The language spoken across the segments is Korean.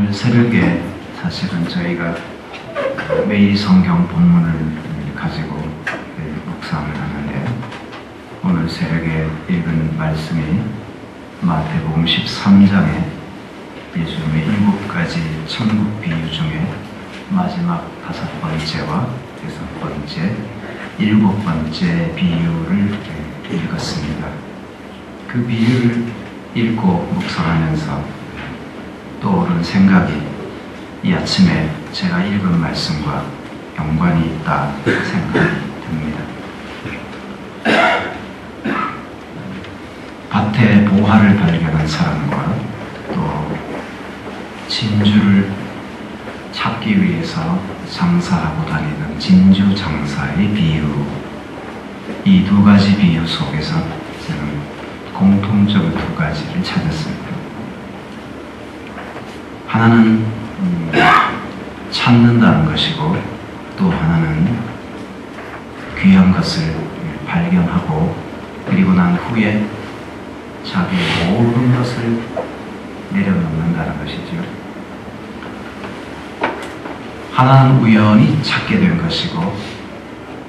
오늘 새벽에 사실은 저희가 매일 성경 본문을 가지고 묵상을 하는데, 오늘 새벽에 읽은 말씀이 마태복음 13장에 예수님의 7가지 천국 비유 중에 마지막 5번째와 6번째, 7번째 비유를 읽었습니다. 그 비유를 읽고 묵상하면서 떠오른 생각이 이 아침에 제가 읽은 말씀과 연관이 있다 생각이 듭니다. 밭에 보화를 발견한 사람과 또 진주를 찾기 위해서 장사하고 다니는 진주 장사의 비유, 이 2가지 비유 속에서 저는 공통적인 2가지를 찾았습니다. 하나는 찾는다는 것이고, 또 하나는 귀한 것을 발견하고 그리고 난 후에 자기 모든 것을 내려놓는다는 것이죠. 하나는 우연히 찾게 된 것이고,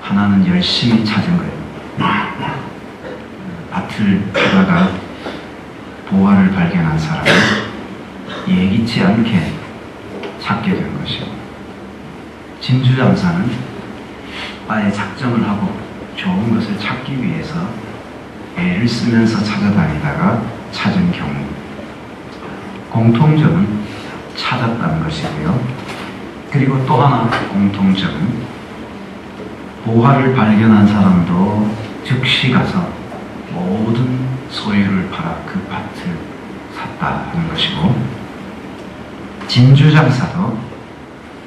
하나는 열심히 찾은 거예요. 밭을 하다가 보화를 발견한 사람은 예기치 않게 찾게 된 것이고, 진주장사는 아예 작정을 하고 좋은 것을 찾기 위해서 애를 쓰면서 찾아다니다가 찾은 경우, 공통점은 찾았다는 것이고요. 그리고 또 하나 공통점은 보화를 발견한 사람도 즉시 가서 모든 소유를 팔아 그 밭을 샀다 하는 것이고, 진주장사도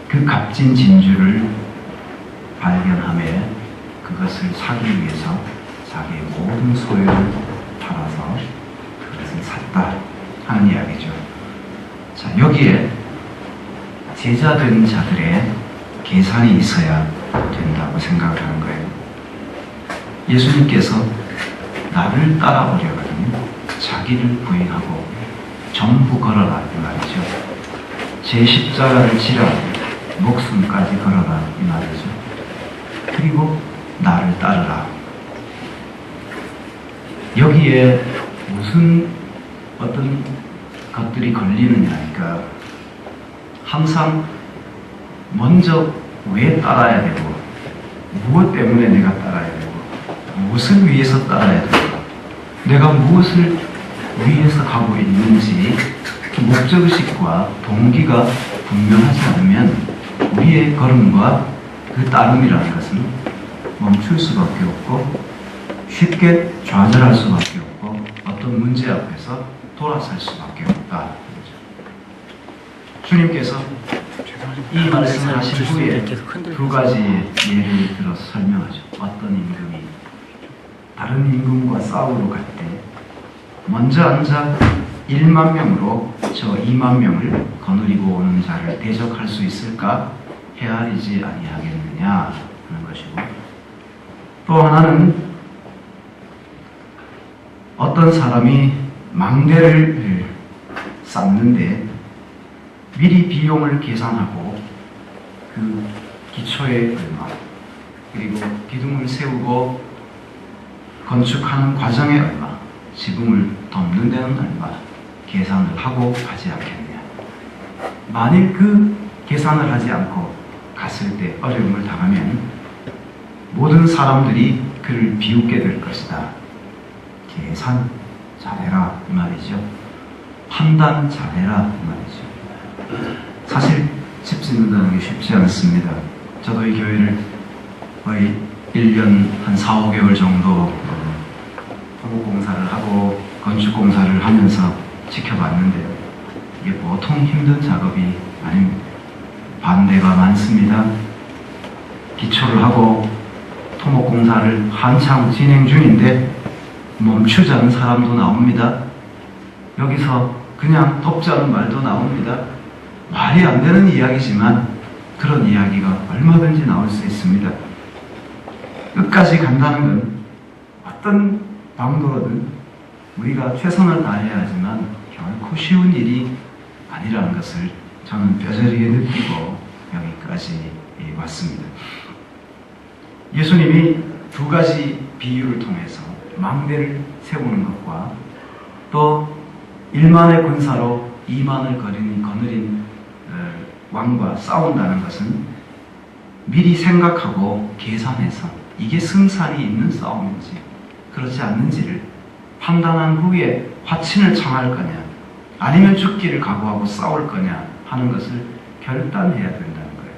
그 값진 진주를 발견함에 그것을 사기 위해서 자기의 모든 소유를 팔아서 그것을 샀다 하는 이야기죠. 자, 여기에 제자된 자들의 계산이 있어야 된다고 생각을 하는 거예요. 예수님께서 나를 따라오려거든요, 자기를 부인하고 전부 걸어라 이 말이죠. 제 십자가를 지라, 목숨까지 걸어라 이 말이죠. 그리고 나를 따르라. 여기에 무슨 어떤 것들이 걸리느냐니까, 항상 먼저 왜 따라야 되고, 무엇 때문에 내가 따라야 되고, 무엇을 위해서 따라야 되고, 내가 무엇을 위해서 가고 있는지 목적의식과 동기가 분명하지 않으면 우리의 걸음과 그 따름이라는 것은 멈출 수밖에 없고 쉽게 좌절할 수밖에 없고 어떤 문제 앞에서 돌아설 수밖에 없다. 주님께서 이 말씀을 하신 후에 2가지 예를 들어서 설명하죠. 어떤 임금이 다른 임금과 싸우러 갈 때 먼저 앉아 1만 명으로 저 2만 명을 거느리고 오는 자를 대적할 수 있을까 헤아리지 아니하겠느냐 하는 것이고, 또 하나는 어떤 사람이 망대를 쌓는데 미리 비용을 계산하고 그 기초에 얼마, 그리고 기둥을 세우고 건축하는 과정에 얼마, 지붕을 덮는 데는 얼마 계산을 하고 가지 않겠느냐. 만일 그 계산을 하지 않고 갔을 때 어려움을 당하면 모든 사람들이 그를 비웃게 될 것이다. 계산 잘해라 이 말이죠. 판단 잘해라 이 말이죠. 사실 집 짓는다는 게 쉽지 않습니다. 저도 이 교회를 거의 1년 한 4, 5개월 정도 토목공사를 하고 건축공사를 하면서 지켜봤는데 이게 보통 힘든 작업이 아닙니다. 반대가 많습니다. 기초를 하고 토목공사를 한창 진행 중인데 멈추자는 사람도 나옵니다. 여기서 그냥 덮자는 말도 나옵니다. 말이 안 되는 이야기지만 그런 이야기가 얼마든지 나올 수 있습니다. 끝까지 간다는 건 어떤 방도로든 우리가 최선을 다해야 하지만 결코 쉬운 일이 아니라는 것을 저는 뼈저리게 느끼고 여기까지 왔습니다. 예수님이 두 가지 비유를 통해서 망대를 세우는 것과 또 1만의 군사로 2만을 거느린 왕과 싸운다는 것은 미리 생각하고 계산해서 이게 승산이 있는 싸움인지 그렇지 않는지를 판단한 후에 화친을 청할 거냐 아니면 죽기를 각오하고 싸울 거냐 하는 것을 결단해야 된다는 거예요.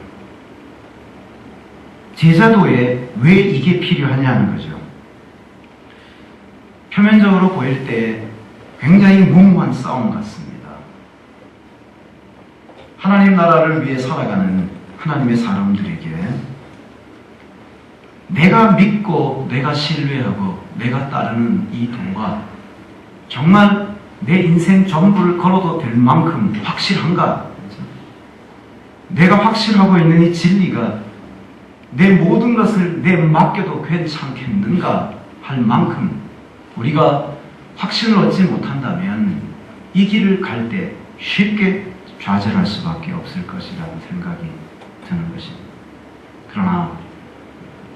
제자도에 왜 이게 필요하냐는 거죠. 표면적으로 보일 때 굉장히 무모한 싸움 같습니다. 하나님 나라를 위해 살아가는 하나님의 사람들에게 내가 믿고 내가 신뢰하고 내가 따르는 이 도가 정말 내 인생 전부를 걸어도 될 만큼 확실한가? 내가 확실하고 있는 이 진리가 내 모든 것을 내 맡겨도 괜찮겠는가 할 만큼 우리가 확신을 얻지 못한다면 이 길을 갈 때 쉽게 좌절할 수밖에 없을 것이라는 생각이 드는 것입니다. 그러나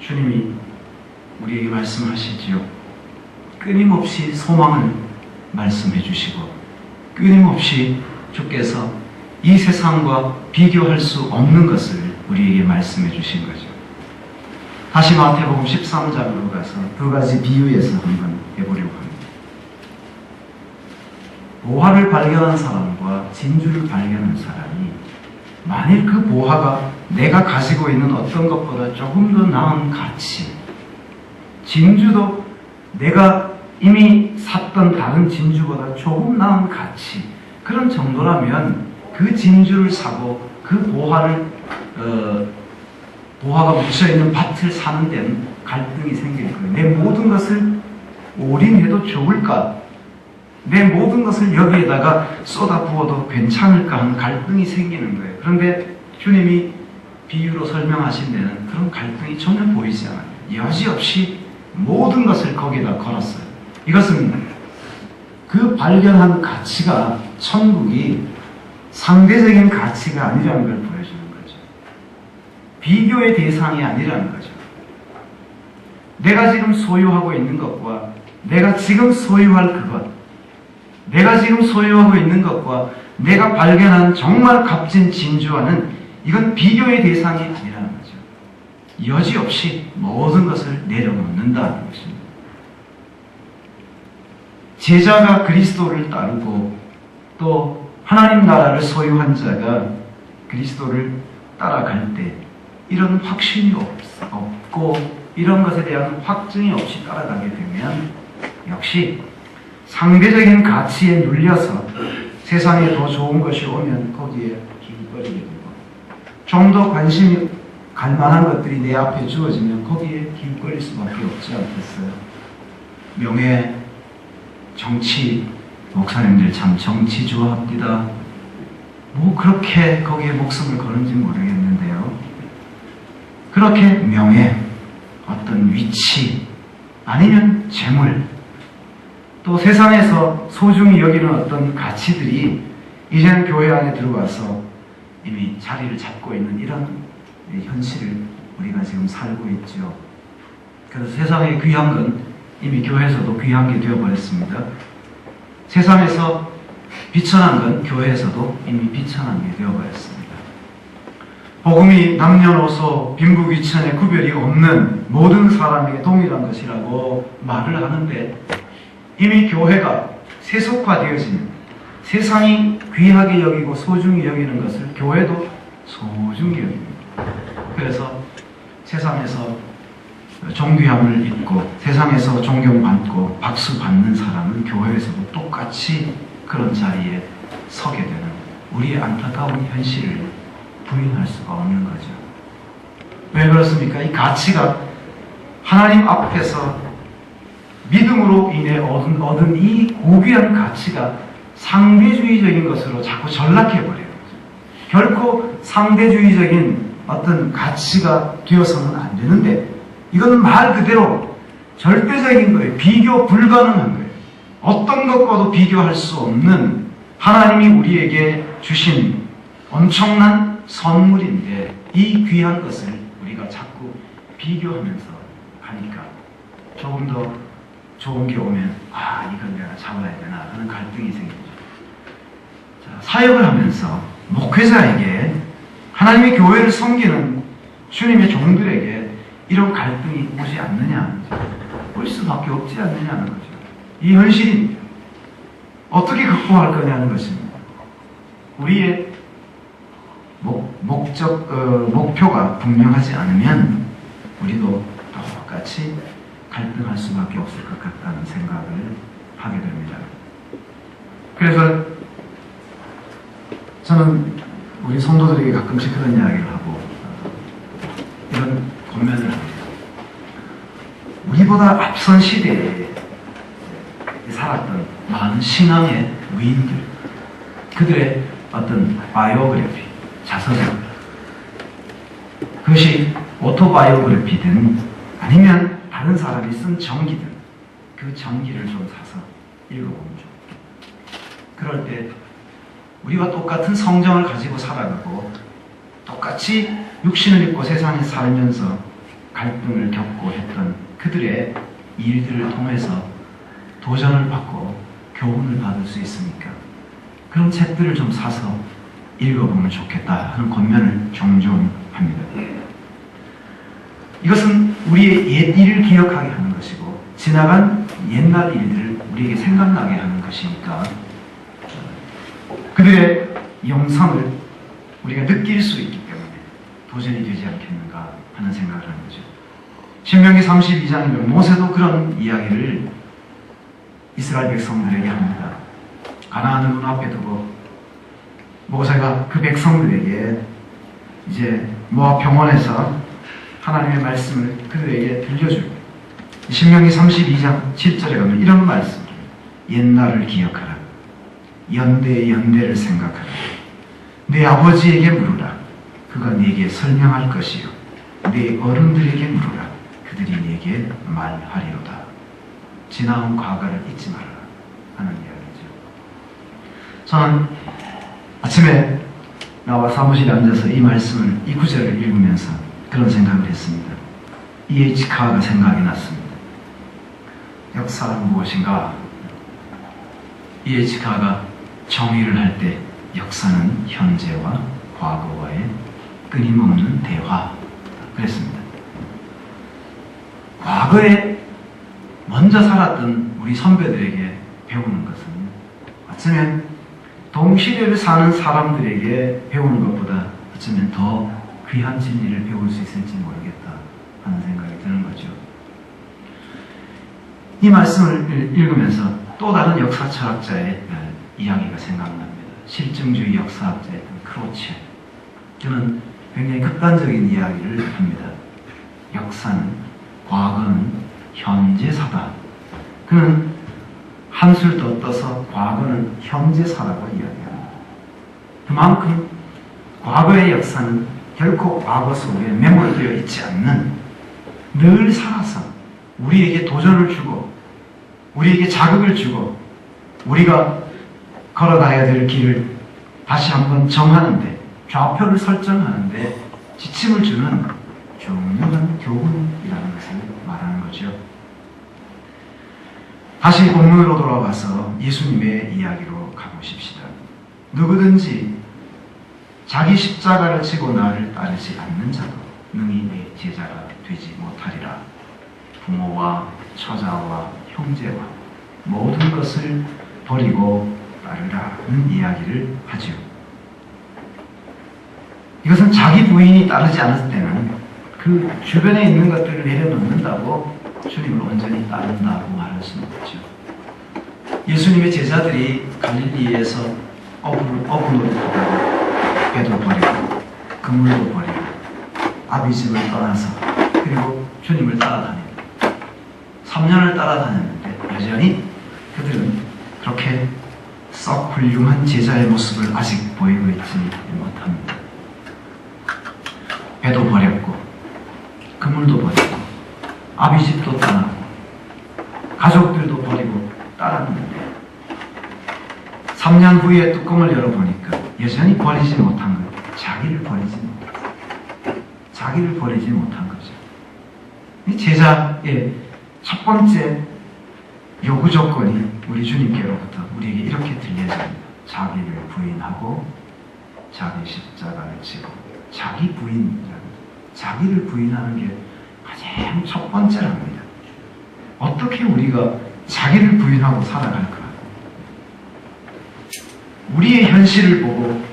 주님이 우리에게 말씀하시지요. 끊임없이 소망을 말씀해 주시고 끊임없이 주께서 이 세상과 비교할 수 없는 것을 우리에게 말씀해 주신 거죠. 다시 마태복음 13장으로 가서 두 가지 비유에서 한번 해보려고 합니다. 보화를 발견한 사람과 진주를 발견한 사람이 만일 그 보화가 내가 가지고 있는 어떤 것보다 조금 더 나은 가치, 진주도 내가 이미 샀던 다른 진주보다 조금 나은 가치, 그런 정도라면 그 진주를 사고 그 보화가 묻혀있는 밭을 사는 데는 갈등이 생길 거예요. 내 모든 것을 올인해도 좋을까? 내 모든 것을 여기에다가 쏟아부어도 괜찮을까 하는 갈등이 생기는 거예요. 그런데 주님이 비유로 설명하신 데는 그런 갈등이 전혀 보이지 않아요. 여지없이 모든 것을 거기다 걸었어요. 이것은 그 발견한 가치가 천국이 상대적인 가치가 아니라는 걸 보여주는 거죠. 비교의 대상이 아니라는 거죠. 내가 지금 소유하고 있는 것과 내가 지금 소유할 그것, 내가 지금 소유하고 있는 것과 내가 발견한 정말 값진 진주와는 이건 비교의 대상이 아니라는 거죠. 여지없이 모든 것을 내려놓는다는 것입니다. 제자가 그리스도를 따르고 또 하나님 나라를 소유한 자가 그리스도를 따라갈 때 이런 확신이 없고 이런 것에 대한 확증이 없이 따라가게 되면 역시 상대적인 가치에 눌려서 세상에 더 좋은 것이 오면 거기에 기웃거리게 되고 좀 더 관심이 갈 만한 것들이 내 앞에 주어지면 거기에 기웃거릴 수밖에 없지 않겠어요. 명예, 정치, 목사님들 참 정치 좋아합니다. 뭐 그렇게 거기에 목숨을 거는지 모르겠는데요. 그렇게 명예, 어떤 위치, 아니면 재물, 또 세상에서 소중히 여기는 어떤 가치들이 이제는 교회 안에 들어와서 이미 자리를 잡고 있는 이런 현실을 우리가 지금 살고 있죠. 그래서 세상에 귀한 건 이미 교회에서도 귀한 게 되어버렸습니다. 세상에서 비천한 건 교회에서도 이미 비천한 게 되어버렸습니다. 복음이 남녀노소 빈부귀천의 구별이 없는 모든 사람에게 동일한 것이라고 말을 하는데 이미 교회가 세속화되어지는 세상이 귀하게 여기고 소중히 여기는 것을 교회도 소중히 여깁니다. 그래서 세상에서 존귀함을 입고 세상에서 존경받고 박수 받는 사람은 교회에서도 똑같이 그런 자리에 서게 되는 우리의 안타까운 현실을 부인할 수가 없는 거죠. 왜 그렇습니까? 이 가치가 하나님 앞에서 믿음으로 인해 얻은 이 고귀한 가치가 상대주의적인 것으로 자꾸 전락해버려요. 결코 상대주의적인 어떤 가치가 되어서는 안 되는데 이건 말 그대로 절대적인 거예요. 비교 불가능한 거예요. 어떤 것과도 비교할 수 없는 하나님이 우리에게 주신 엄청난 선물인데 이 귀한 것을 우리가 자꾸 비교하면서 가니까 조금 더 좋은 게 오면 이건 내가 잡아야 되나 하는 갈등이 생기죠. 자, 사역을 하면서 목회자에게 하나님의 교회를 섬기는 주님의 종들에게 이런 갈등이 오지 않느냐, 올 수밖에 없지 않느냐는 거죠. 이 현실입니다. 어떻게 극복할 거냐는 것입니다. 우리의 목표가 분명하지 않으면 우리도 똑같이 갈등할 수밖에 없을 것 같다는 생각을 하게 됩니다. 그래서 저는 우리 성도들에게 가끔씩 그런 이야기를 하고 이런 권면을 합니다. 우리보다 앞선 시대에 살았던 많은 신앙의 위인들, 그들의 어떤 바이오그래피, 자서전, 그것이 오토바이오그래피든 아니면 다른 사람이 쓴 전기든 그 전기를 좀 사서 읽어보면 좋겠다. 그럴 때 우리와 똑같은 성정을 가지고 살아가고 똑같이 육신을 입고 세상에 살면서 갈등을 겪고 했던 그들의 일들을 통해서 도전을 받고 교훈을 받을 수 있으니까 그런 책들을 좀 사서 읽어보면 좋겠다 하는 권면을 종종 합니다. 이것은 우리의 옛 일을 기억하게 하는 것이고 지나간 옛날 일들을 우리에게 생각나게 하는 것이니까 그들의 영상을 우리가 느낄 수 있기 때문에 도전이 되지 않겠는가 하는 생각을 하는 거죠. 신명기 32장이면 모세도 그런 이야기를 이스라엘 백성들에게 합니다. 가나안을 눈앞에 두고 모세가 그 백성들에게 이제 모압 병원에서 하나님의 말씀을 그들에게 들려줍니다. 신명기 32장 7절에 가면 이런 말씀을 옛날을 기억하라. 연대를 생각하라. 내 아버지에게 물으라. 그가 네게 설명할 것이요. 내 어른들에게 물으라. 그들이 네게 말하리로다. 지나온 과거를 잊지 말아라 하는 이야기죠. 저는 아침에 나와 사무실에 앉아서 이 말씀을, 이 구절을 읽으면서 그런 생각을 했습니다. E.H. 카가 생각이 났습니다. 역사는 무엇인가? E.H. 카가 정의를 할 때 역사는 현재와 과거와의 끊임없는 대화 그랬습니다. 과거에 먼저 살았던 우리 선배들에게 배우는 것은 어쩌면 동시대를 사는 사람들에게 배우는 것보다 어쩌면 더 귀한 진리를 배울 수 있을지 모르겠다 하는 생각이 드는 거죠. 이 말씀을 읽으면서 또 다른 역사 철학자의 이야기가 생각납니다. 실증주의 역사학자였던 크로체. 저는 굉장히 극단적인 이야기를 합니다. 역사는, 과거는 현재사다. 그는 한술 더 떠서 과거는 현재사라고 이야기합니다. 그만큼 과거의 역사는 결코 과거 속에 매몰되어 있지 않는, 늘 살아서 우리에게 도전을 주고 우리에게 자극을 주고 우리가 걸어가야 될 길을 다시 한번 정하는데, 좌표를 설정하는데 지침을 주는 중요한 교훈이라는 것을 말하는 거죠. 다시 본문으로 돌아가서 예수님의 이야기로 가보십시다. 누구든지 자기 십자가를 지고 나를 따르지 않는 자도 능히 내 제자가 되지 못하리라. 부모와 처자와 형제와 모든 것을 버리고 따르라는 이야기를 하죠. 이것은 자기 부인이 따르지 않을 때는 그 주변에 있는 것들을 내려놓는다고 주님을 온전히 따른다고 말할 수는 없죠. 예수님의 제자들이 갈릴리에서 어부노릇 하고 배도 버리고 그물도 버리고 아비집을 떠나서 그리고 주님을 따라다닙니다. 3년을 따라다녔는데 여전히 그들은 그렇게 썩 훌륭한 제자의 모습을 아직 보이고 있지 못합니다. 배도 버렸고 그물도 버리고 아비집도 떠나고 가족들도 버리고 따랐는데 3년 후에 뚜껑을 열어보니까 여전히 버리지 못한 것들, 자기를 버리지 못했어요. 자기를 버리지 못한 거죠. 이 제자의 첫 번째 요구 조건이 우리 주님께로부터 우리에게 이렇게 들려집니다. 자기를 부인하고 자기 십자가를 지고 자기 부인이라는 자기를 부인하는 게 가장 첫 번째랍니다. 어떻게 우리가 자기를 부인하고 살아갈까? 우리의 현실을 보고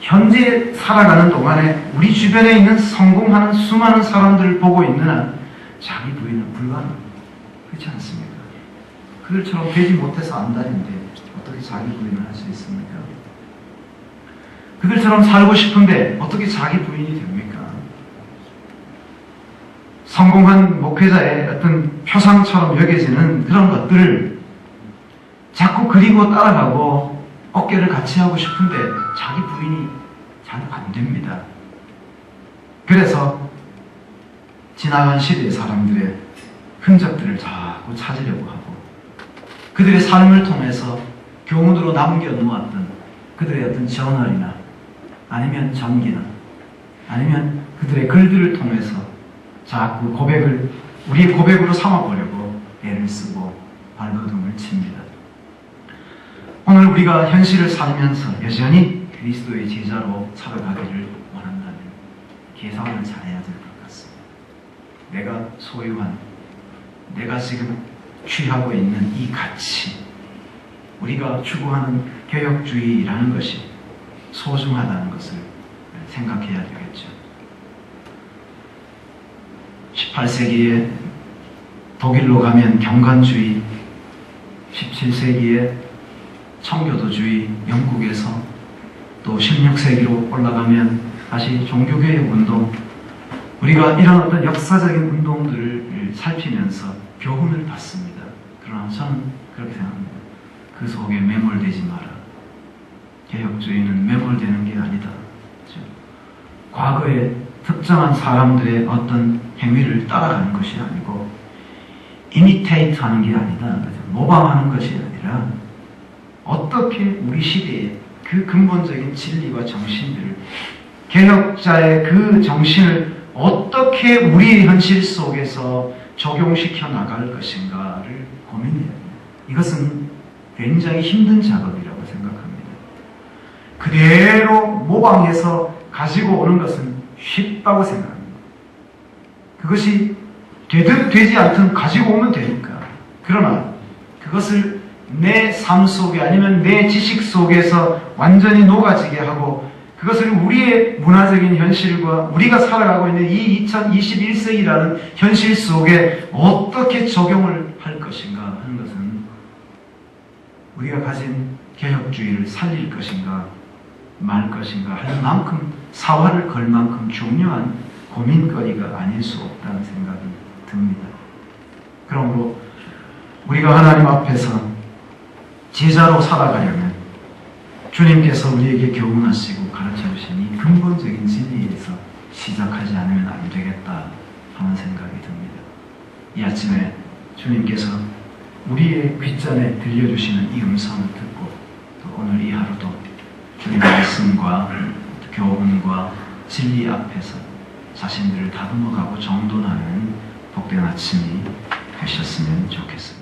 현재 살아가는 동안에 우리 주변에 있는 성공하는 수많은 사람들을 보고 있는 한 자기 부인은 불가능합니다. 그렇지 않습니까? 그들처럼 되지 못해서 안달인데 어떻게 자기 부인을 할 수 있습니까? 그들처럼 살고 싶은데 어떻게 자기 부인이 됩니까? 성공한 목회자의 어떤 표상처럼 여겨지는 그런 것들을 자꾸 그리고 따라가고 어깨를 같이 하고 싶은데 자기 부인이 잘 안 됩니다. 그래서 지나간 시대의 사람들의 흔적들을 자꾸 찾으려고 하고 그들의 삶을 통해서 교훈으로 남겨놓았던 그들의 어떤 저널이나 아니면 전기나 아니면 그들의 글들을 통해서 자꾸 고백을 우리의 고백으로 삼아보려고 애를 쓰고 발버둥을 칩니다. 오늘 우리가 현실을 살면서 여전히 그리스도의 제자로 살아가기를 원한다면 계산을 잘해야 될 것 같습니다. 내가 소유한, 내가 지금 취하고 있는 이 가치, 우리가 추구하는 개혁주의라는 것이 소중하다는 것을 생각해야 되겠죠. 18세기에 독일로 가면 경건주의, 17세기에 청교도주의, 영국에서 또 16세기로 올라가면 다시 종교개혁 운동, 우리가 이런 어떤 역사적인 운동들을 살피면서 교훈을 받습니다. 그러나 저는 그렇게 생각합니다. 그 속에 매몰되지 마라. 개혁주의는 매몰되는 게 아니다. 그렇죠? 과거에 특정한 사람들의 어떤 행위를 따라가는 것이 아니고 이미테이트 하는 게 아니다. 그렇죠? 모방하는 것이 아니라 어떻게 우리 시대에 그 근본적인 진리와 정신들을 개혁자의 그 정신을 어떻게 우리의 현실 속에서 적용시켜 나갈 것인가를 고민해야 합니다. 이것은 굉장히 힘든 작업이라고 생각합니다. 그대로 모방해서 가지고 오는 것은 쉽다고 생각합니다. 그것이 되든 되지 않든 가지고 오면 되니까. 그러나 그것을 내 삶 속에 아니면 내 지식 속에서 완전히 녹아지게 하고 그것을 우리의 문화적인 현실과 우리가 살아가고 있는 이 2021세기라는 현실 속에 어떻게 적용을 할 것인가 하는 것은 우리가 가진 개혁주의를 살릴 것인가 말 것인가 할 만큼 사활을 걸 만큼 중요한 고민거리가 아닐 수 없다는 생각이 듭니다. 그러므로 우리가 하나님 앞에서 제자로 살아가려면 주님께서 우리에게 교훈하시고 가르쳐주신 이 근본적인 진리에서 시작하지 않으면 안 되겠다 하는 생각이 듭니다. 이 아침에 주님께서 우리의 귓전에 들려주시는 이 음성을 듣고 또 오늘 이 하루도 주님의 말씀과 교훈과 진리 앞에서 자신들을 다듬어가고 정돈하는 복된 아침이 되셨으면 좋겠습니다.